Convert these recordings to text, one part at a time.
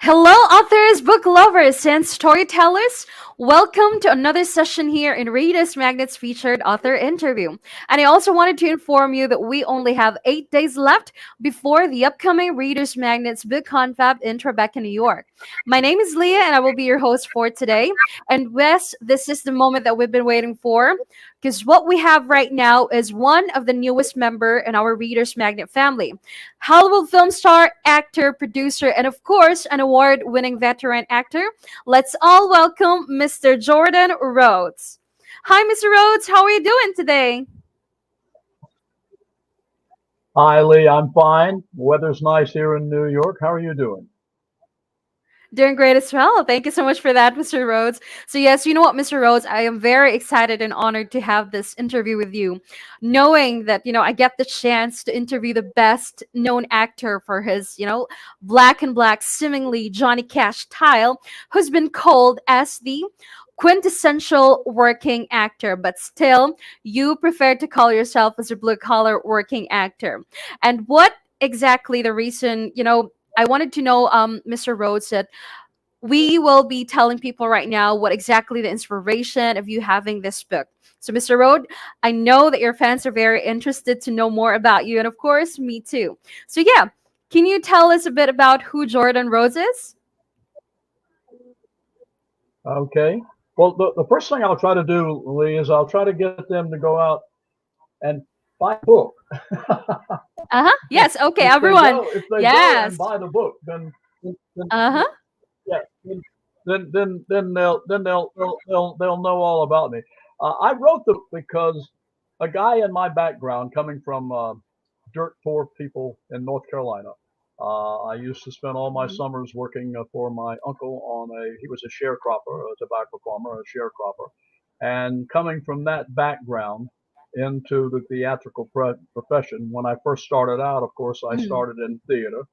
Hello, authors, book lovers, and storytellers. Welcome to another session here in Readers Magnet's featured author interview. And I also wanted to inform you that we only have 8 days left before the upcoming Readers Magnet's book confab in Tribeca, New York. My name is Leah, and I will be your host for today. And yes, this is the moment that we've been waiting for, because what we have right now is one of the newest member in our Readers Magnet family. Hollywood film star, actor, producer, and of course, an award winning veteran actor. Let's all welcome Mr. Jordan Rhodes. Hi, Mr. Rhodes. How are you doing today? Hi, Lee. I'm fine. Weather's nice here in New York. How are you doing? Doing great as well. Thank you so much for that, Mr. Rhodes. So, yes, you know what, Mr. Rhodes, I am very excited and honored to have this interview with you, knowing that, I get the chance to interview the best known actor for his, black and black, seemingly Johnny Cash style, who's been called as the quintessential working actor, but still, you prefer to call yourself as a blue collar working actor. And what exactly the reason, I wanted to know, Mr. Rhodes, that we will be telling people right now what exactly the inspiration of you having this book. So, Mr. Rhodes, I know that your fans are very interested to know more about you, and of course, me too. So, yeah, can you tell us a bit about who Jordan Rhodes is? Okay. Well, the first thing I'll try to do, Lee, is I'll try to get them to go out and buy a book. Uh huh. Yes. Okay, if they everyone. go, if they go and Yes. buy the book, then Uh huh. yeah, then they'll know all about me. I wrote the book because a guy in my background, coming from dirt poor people in North Carolina. I used to spend all my summers working for my uncle he was a sharecropper, a tobacco farmer, a sharecropper. And coming from that background into the theatrical profession, when I first started out, of course, I Mm, started in theater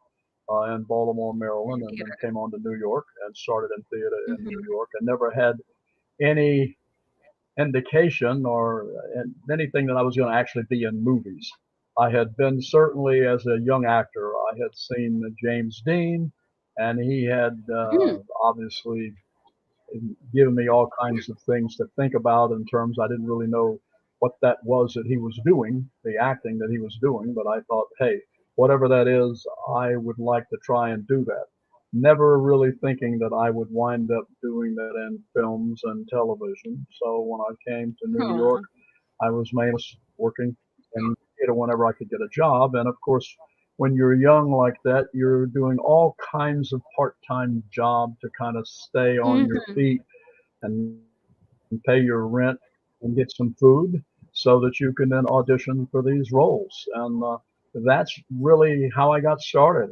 in Baltimore, Maryland, in and then theater. came on to New York and started in theater in New Hmm. York and never had any indication or anything that I was going to actually be in movies. I had been certainly as a young actor. I had seen James Dean, and he had Mm, obviously given me all kinds of things to think about in terms I didn't really know what that was that he was doing, the acting that he was doing, but I thought, hey, whatever that is, I would like to try and do that. Never really thinking that I would wind up doing that in films and television. So when I came to New York, aw. I was mainly working in theater whenever I could get a job. And of course, when you're young like that, you're doing all kinds of part-time job to kind of stay on your Mhm. feet and pay your rent and get some food so that you can then audition for these roles. And that's really how I got started.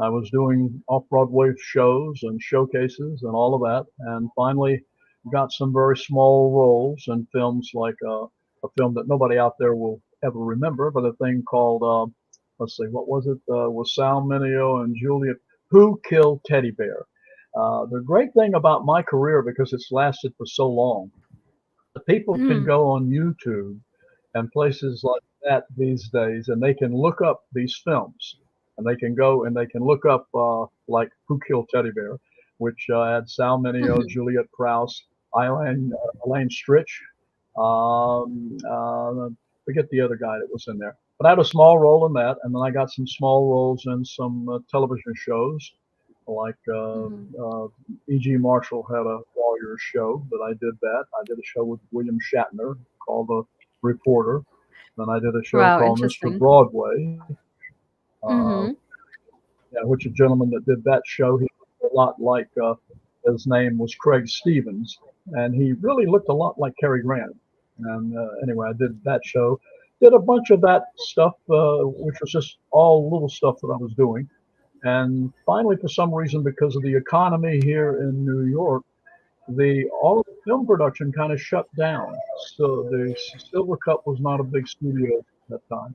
I was doing off-Broadway shows and showcases and all of that, and finally got some very small roles in films like a film that nobody out there will ever remember, but a thing called let's see, what was it? Was Sal Mineo and Juliet Who Killed Teddy Bear? The great thing about my career, because it's lasted for so long, the people can Mm, go on YouTube and places like that these days, and they can look up these films, and they can go and they can look up like Who Killed Teddy Bear, which had Sal Mineo, mhm, Juliet Prowse, Elaine Stritch, forget the other guy that was in there. But I had a small role in that, and then I got some small roles in some television shows, like mhm, E.G. Marshall had a Warrior show that I did that. I did a show with William Shatner called The Reporter. Then I did a show wow, called Mr. interesting. Broadway, uh, Mhm, yeah, which a gentleman that did that show, he looked a lot like, his name was Craig Stevens, and he really looked a lot like Cary Grant. And anyway, I did that show. Did a bunch of that stuff, which was just all little stuff that I was doing. And finally, for some reason, because of the economy here in New York, the all the film production kind of shut down. So the Silver Cup was not a big studio at that time,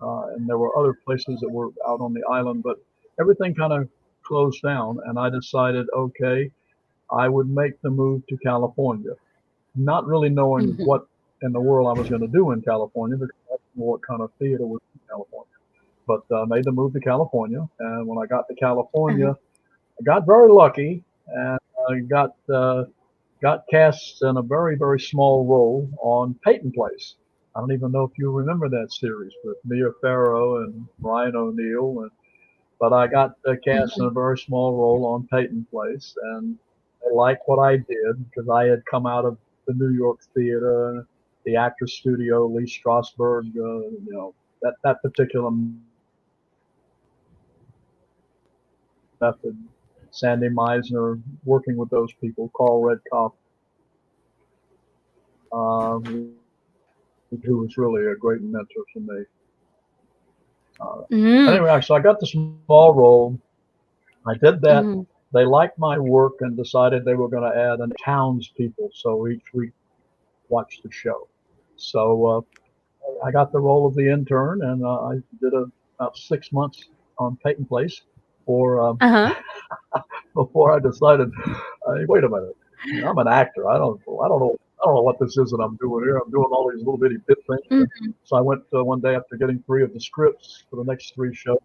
and there were other places that were out on the island, but everything kind of closed down. And I decided, okay, I would make the move to California, not really knowing mhm, what in the world I was going to do in California because I didn't know what kind of theater was in California. But made the move to California, and when I got to uh-huh, California, I got very lucky and I got cast in a very, very small role on Peyton Place. I don't even know if you remember that series with Mia Farrow and Ryan O'Neal. But I got cast in Mhm. a very small role on Peyton Place, and they liked what I did because I had come out of the New York theater, the Actors Studio, Lee Strasberg, that particular method. Sandy Meisner, working with those people, Carl Redkoff, who was really a great mentor for me. Uh, Mhm. anyway, so I got the small role. I did that. Mhm. They liked my work and decided they were going to add townspeople. So each week watch the show. So I got the role of the intern, and I did about 6 months on Peyton Place for Uh-huh. before I decided, hey, wait a minute, I'm an actor. I don't know what this is that I'm doing here. I'm doing all these little bitty bit things. And Mhm. so I went one day after getting 3 of the scripts for the next 3 shows.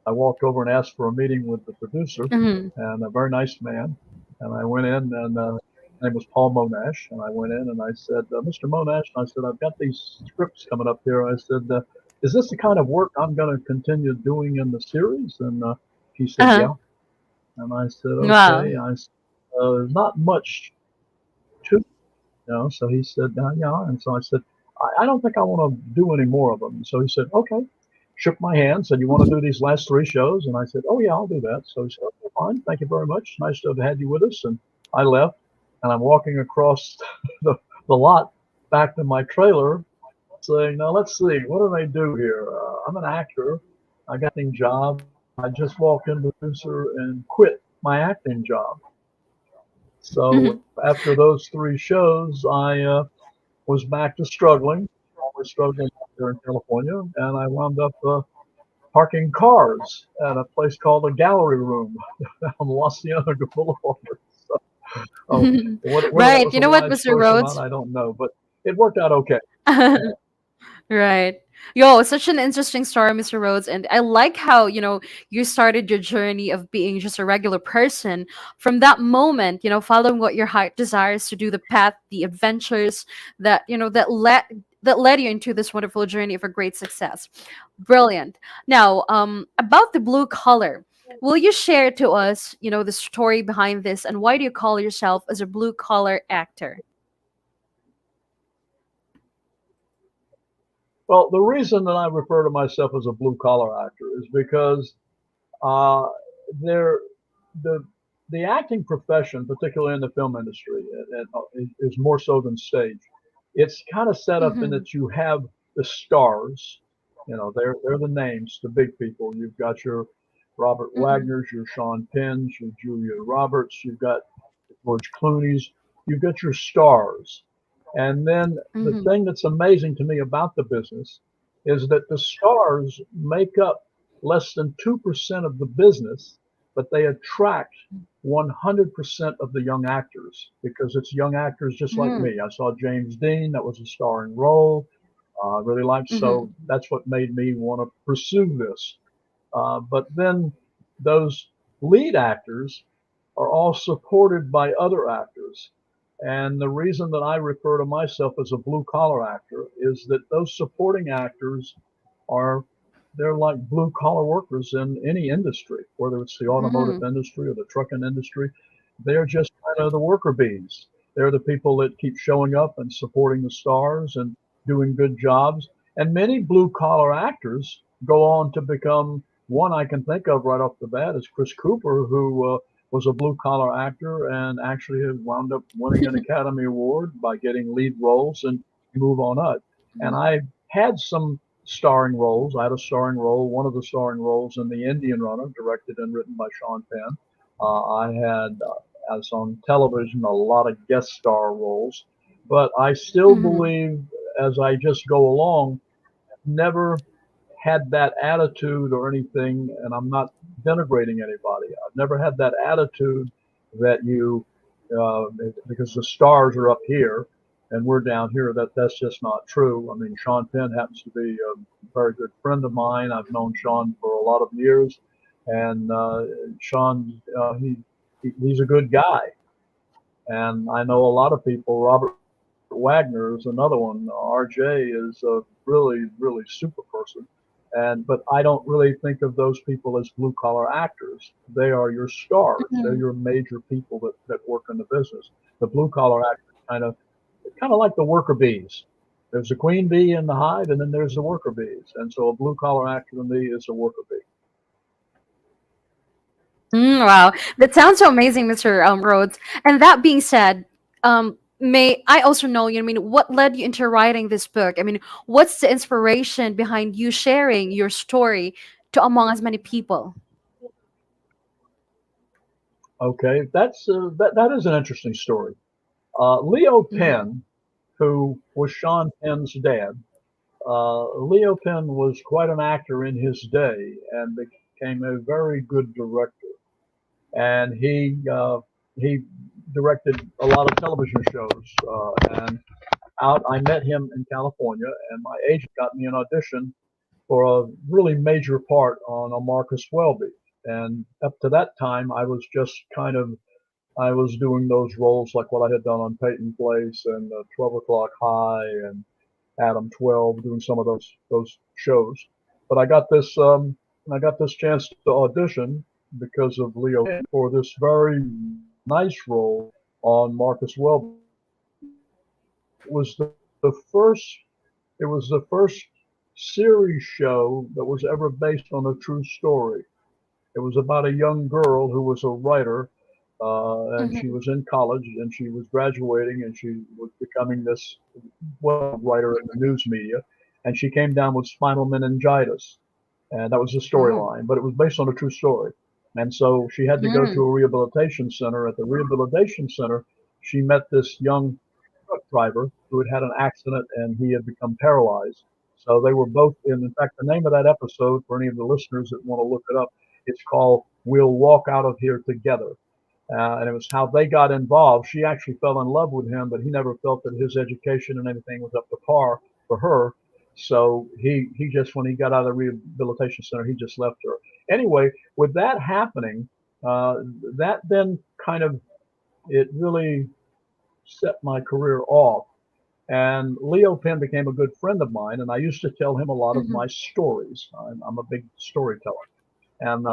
I walked over and asked for a meeting with the producer, Mhm. and a very nice man. And I went in, and his name was Paul Monash. And I went in and I said, Mr. Monash, and I said, I've got these scripts coming up here. I said, is this the kind of work I'm going to continue doing in the series? And he said, Uh-huh. yeah. And I said, Wow. okay. I said, there's not much to, so he said, yeah. And so I said, I don't think I want to do any more of them. So he said, okay. Shook my hand, said, you want to do these last 3 shows? And I said, oh, yeah, I'll do that. So he said, okay, fine. Thank you very much. Nice to have had you with us. And I left, and I'm walking across the lot back to my trailer saying, now let's see, what do they do here? I'm an actor. I got an acting job. I just walked in the producer and quit my acting job. So Mhm. after those 3 shows, I was back to struggling. I was struggling out there in California, and I wound up parking cars at a place called the Gallery Room on La Cienega Boulevard. So, whether that Right. was You a know what, wise Mr. choice or not, Rhodes? I don't know, but it worked out okay. Right. Yo, such an interesting story, Mr. Rhodes. And I like how, you started your journey of being just a regular person. From that moment, following what your heart desires to do, the path, the adventures that led you into this wonderful journey of a great success. Brilliant. Now, about the blue collar, will you share to us, the story behind this and why do you call yourself as a blue collar actor? Well, the reason that I refer to myself as a blue collar actor is because uh, there, the the acting profession, particularly in the film industry, is more so than stage. It's kind of set up in Mm-hmm. that you have the stars. They're the names, the big people. You've got your Robert Mm-hmm. Wagner's, your Sean Penn's, your Julia Roberts. You've got George Clooney's. You've got your stars. And then the Mm-hmm. thing that's amazing to me about the business is that the stars make up less than 2% of the business, but they attract 100% of the young actors because it's young actors just like Mm-hmm. me. I saw James Dean, that was a starring role. Really liked, so Mm-hmm. that's what made me want to pursue this. But then those lead actors are all supported by other actors. And the reason that I refer to myself as a blue collar actor is that those supporting actors are they're like blue collar workers in any industry, whether it's the automotive Mm-hmm. industry or the trucking industry. They're just kind of the worker bees. They're the people that keep showing up and supporting the stars and doing good jobs. And many blue collar actors go on to become one I can think of right off the bat is Chris Cooper, who was a blue collar actor and actually had wound up winning an Academy Award by getting lead roles and move on up. And I had some starring roles. I had a starring role, one of the starring roles in The Indian Runner, directed and written by Sean Penn. I had, as on television, a lot of guest star roles. But I still Mm-hmm. believe, as I just go along, never had that attitude or anything, and I'm not denigrating anybody. I've never had that attitude that uh, because the stars are up here and we're down here, that's just not true. I mean, Sean Penn happens to be a very good friend of mine. I've known Sean for a lot of years, And Sean, he's a good guy. And I know a lot of people. Robert Wagner is another one. RJ is a really super person. But I don't really think of those people as blue collar actors. They are your stars. They're Mhm. your major people that work in the business. The blue collar actors kind of like the worker bees. There's a queen bee in the hive, and then there's the worker bees. And so a blue collar actor to me is a worker bee. Wow, that sounds so amazing, Mr. Rhodes. And that being said, may I also know, I mean, what led you into writing this book? I mean, what's the inspiration behind you sharing your story to among as many people? Okay, that is an interesting story. Leo Hmm. Penn, who was Sean Penn's dad, Leo Penn was quite an actor in his day and became a very good director. And he directed a lot of television shows. I met him in California, and my agent got me an audition for a really major part on a Marcus Welby. And up to that time, I was just I was doing those roles like what I had done on Peyton Place and 12 O'clock High and Adam 12, doing some of those shows. But I got this chance to audition because of Leo for this very nice role on Marcus Welby. It was the first it was the first series show that was ever based on a true story. It was about a young girl who was a writer, and she Hmm. was in college and she was graduating and she was becoming this well writer in the news media, and she came down with spinal meningitis, and that was the Oh. storyline. But it was based on a true story, and so she had to go to Mm. a rehabilitation center. At the rehabilitation center, she met this young truck driver who had had an accident and he had become paralyzed. So they were both in fact, the name of that episode, for any of the listeners that want to look it up, it's called We'll Walk Out of Here Together. And it was how they got involved. She actually fell in love with him, but he never felt that his education and everything was up to par for her. So he just, when he got out of the rehabilitation center, he just left her. Anyway, with that happening, uh, that then kind of, it really set my career off. And Leo Penn became a good friend of mine, and I used to tell him a lot of Hmm. my stories. I'm a big storyteller. And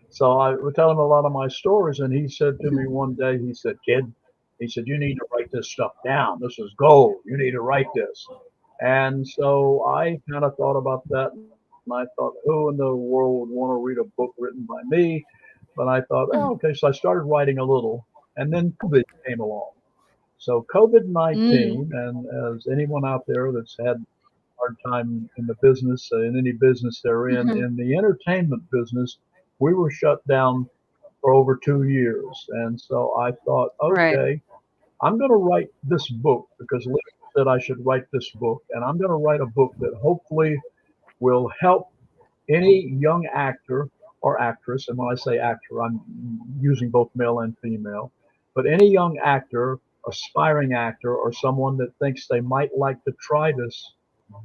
so I would tell him a lot of my stories. And he said to me one day, he said, "Kid," he said, "you need to write this stuff down. This is gold. You need to write this." And so I kind of thought about that. And I thought, who in the world would want to read a book written by me? But I thought, oh, okay. So I started writing a little. And then COVID came along. So COVID Mm. 19, and as anyone out there that's had a hard time in the business, in any business they're Hmm. in the entertainment business, we were shut down for over 2 years. And so I thought, Right. okay, I'm going to write this book because Leo said I should write this book. And I'm going to write a book that hopefully will help any young actor or actress, and when I say actor, I'm using both male and female, but any young actor, aspiring actor, or someone that thinks they might like to try this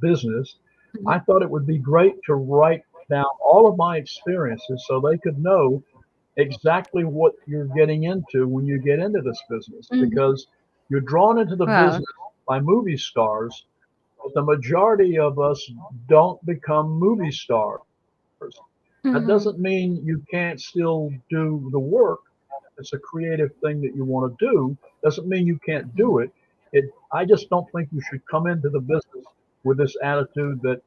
business, I Hmm. thought it would be great to write down all of my experiences so they could know exactly what you're getting into when you get into this business, Hmm. because you're drawn into the Wow. business by movie stars, but the majority of us don't become movie stars. That doesn't Hmm. mean you can't still do the work. It's a creative thing that you want to do. Doesn't mean you can't do it. I just don't think you should come into the business with this attitude that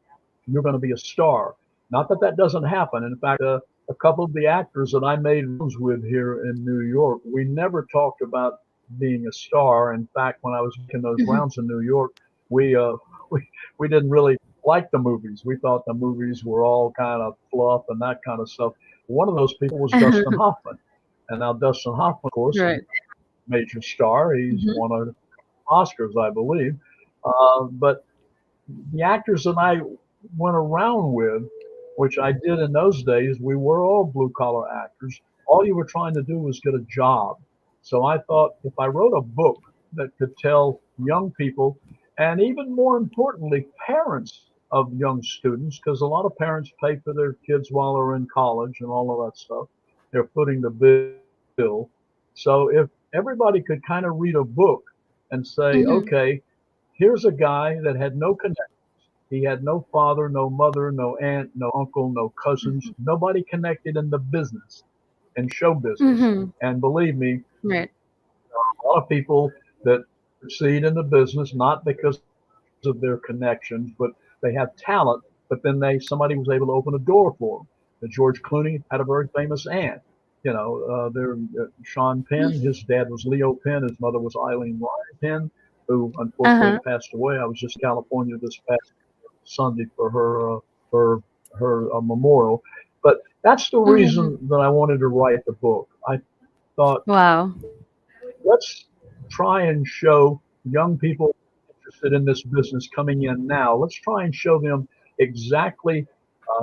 you're going to be a star. Not that that doesn't happen. In fact, a couple of the actors that I made films with here in New York, we never talked about being a star. In fact, when I was making those Hmm. rounds in New York, we uh, we we didn't really like the movies. We thought the movies were all kind of fluff and that kind of stuff. One of those people was Dustin Hoffman, and now Dustin Hoffman, of course, is Right. a major star. He's Hmm. won Oscars, I believe. But the actors that I went around with, which I did in those days, we were all blue collar actors. All you were trying to do was get a job. So I thought if I wrote a book that could tell young people, and even more importantly, parents of young students because a lot of parents pay for their kids while they're in college and all of that stuff. They're footing the bill. So if everybody could kind of read a book and say, Mm-hmm. okay, here's a guy that had no connection. He had no father, no mother, no aunt, no uncle, no cousins, nobody connected in the business, in show business. Mm-hmm. And believe me, Right. a lot of people that succeed in the business not because of their connections, but they have talent. But then somebody was able to open a door for them. George Clooney had a very famous aunt. Sean Penn, his dad was Leo Penn, his mother was Eileen Ryan Penn, who unfortunately Uh-huh. passed away. I was just in California this past Sunday for her memorial. But that's the Mm-hmm. reason that I wanted to write the book. I thought, Wow. let's try and show young people interested in this business coming in now. Let's try and show them exactly,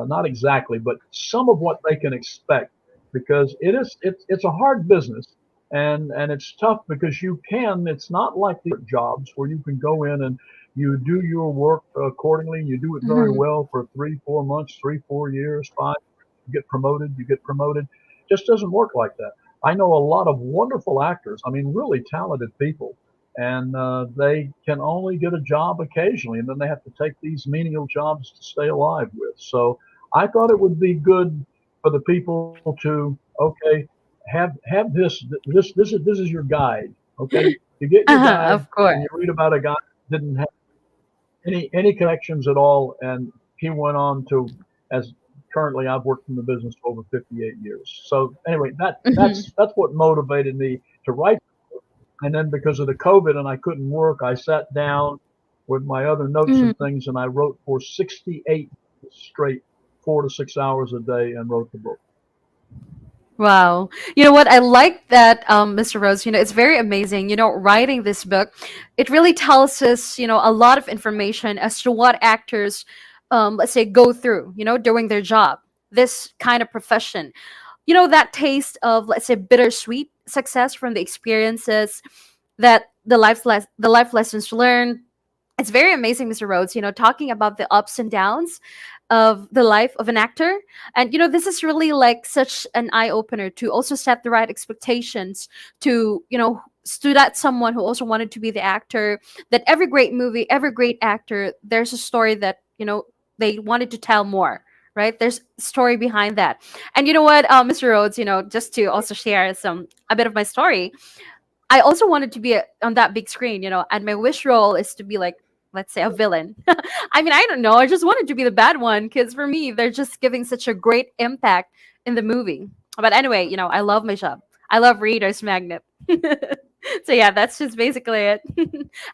not exactly, but some of what they can expect because it's a hard business and it's tough because it's not like the jobs where you can go in and you do your work accordingly. You do it very Mm-hmm. well for 3, 4 months, 3, 4 years, 5. You get promoted. You get promoted. Just doesn't work like that. I know a lot of wonderful actors. I mean, really talented people, and they can only get a job occasionally, and then they have to take these menial jobs to stay alive with. So I thought it would be good for the people to have this is your guide. Okay, you get your Uh-huh. guide Of course. and you read about a guy who didn't have any connections at all, and he went on to as currently I've worked in the business for over 58 years. So anyway, Mm-hmm. that's what motivated me to write. And then because of the COVID and I couldn't work, I sat down with my other notes and Mm-hmm. things, and I wrote for 68 straight, 4 to 6 hours a day, and wrote the book. Wow. You know what? I like that, Mr. Rose. It's very amazing. Writing this book, it really tells us, a lot of information as to what actors, let's say, go through, doing their job, this kind of profession. That taste of, let's say, bittersweet success from the experiences that the life lessons learned. It's very amazing, Mr. Rhodes, talking about the ups and downs of the life of an actor. And, this is really like such an eye opener to also set the right expectations to, stood at someone who also wanted to be the actor, that every great movie, every great actor, there's a story that, they wanted to tell more. Right, there's story behind that. And you know what, Mr. Rhodes, just to also share a bit of my story, I also wanted to be on that big screen, and my wish role is to be like, let's say, a villain. I mean, I don't know. I just wanted to be the bad one because for me, they're just giving such a great impact in the movie. But anyway, I love my job. I love Reader's Magnet. So yeah, that's just basically it.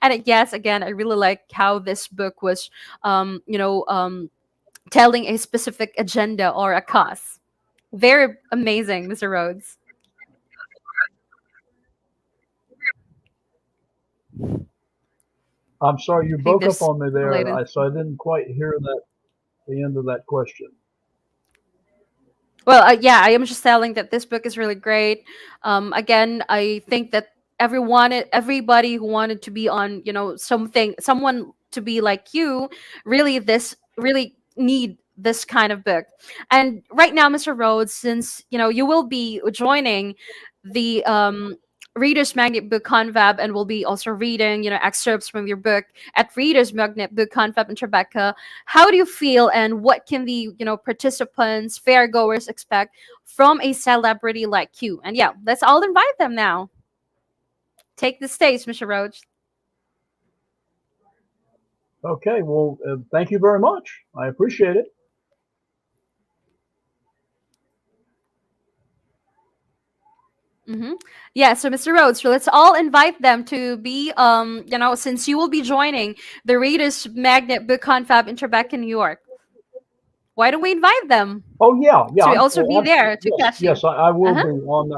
And yes, again, I really like how this book was, telling a specific agenda or a cause. Very amazing, Mr. Rhodes. I'm sorry you I think broke up there's on me a there, latency. so I didn't quite hear the end of that question. Well, yeah, I am just telling that this book is really great. Again, I think that everybody who wanted to be on, someone to be like you, really need this kind of book. And right now, Mr. Rhodes, since you will be joining the Reader's Magnet Book Confab and will be also reading, excerpts from your book at Reader's Magnet Book Confab in Tribeca. How do you feel, and what can the participants, fairgoers expect from a celebrity like you? And yeah, let's all invite them now. Take the stage, Mr. Roach. Okay, well, thank you very much. I appreciate it. Mm-hmm. Yeah, so Mr. Rhodes, so let's all invite them to be, since you will be joining the Readers Magnet Book Confab in Tribeca, New York. Why don't we invite them Oh yeah, yeah, to also be absolutely. there to Yes, catch you? yes, I Uh will huh. be on.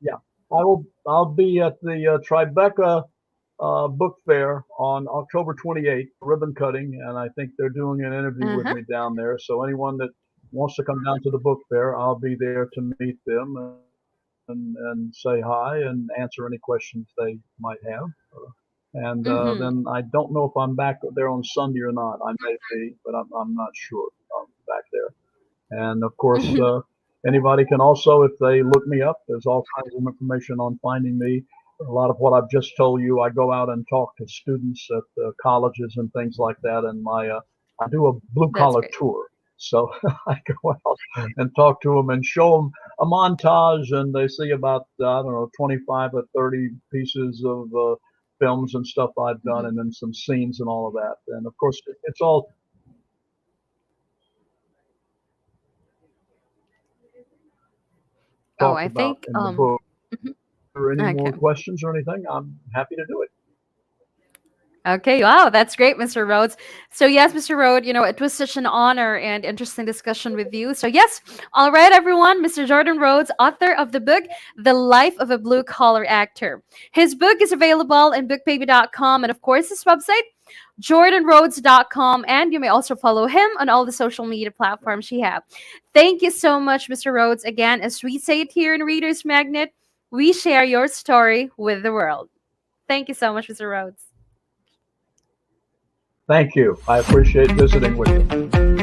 Yeah, I'll be at the Tribeca book fair on October 28th, ribbon cutting, and I think they're doing an interview Uh with huh. me down there. So anyone that wants to come down to the book fair, I'll be there to meet them and say hi and answer any questions they might have. And Mm-hmm. then I don't know if I'm back there on Sunday or not. I may be, but I'm not sure. Back there. And of course, anybody can also, if they look me up, there's all kinds of information on finding me. A lot of what I've just told you, I go out and talk to students at colleges and things like that. And I do a blue That's collar great. tour. So I go out and talk to them and show them a montage, and they see about, I don't know, 25 or 30 pieces of films and stuff I've done, Mhm. and then some scenes and all of that. And of course, it's all Oh, talked I about think in the book. mhm. Or any Okay. more questions or anything, I'm happy to do it. Okay, wow, that's great, Mr. Rhodes. So, yes, Mr. Rhodes, it was such an honor and interesting discussion with you. So, yes, all right, everyone, Mr. Jordan Rhodes, author of the book, The Life of a Blue Collar Actor. His book is available in bookbaby.com and, of course, his website, jordanrhodes.com. And you may also follow him on all the social media platforms he have. Thank you so much, Mr. Rhodes. Again, as we say it here in Reader's Magnet, we share your story with the world. Thank you so much, Mr. Rhodes. Thank you. I appreciate visiting with you.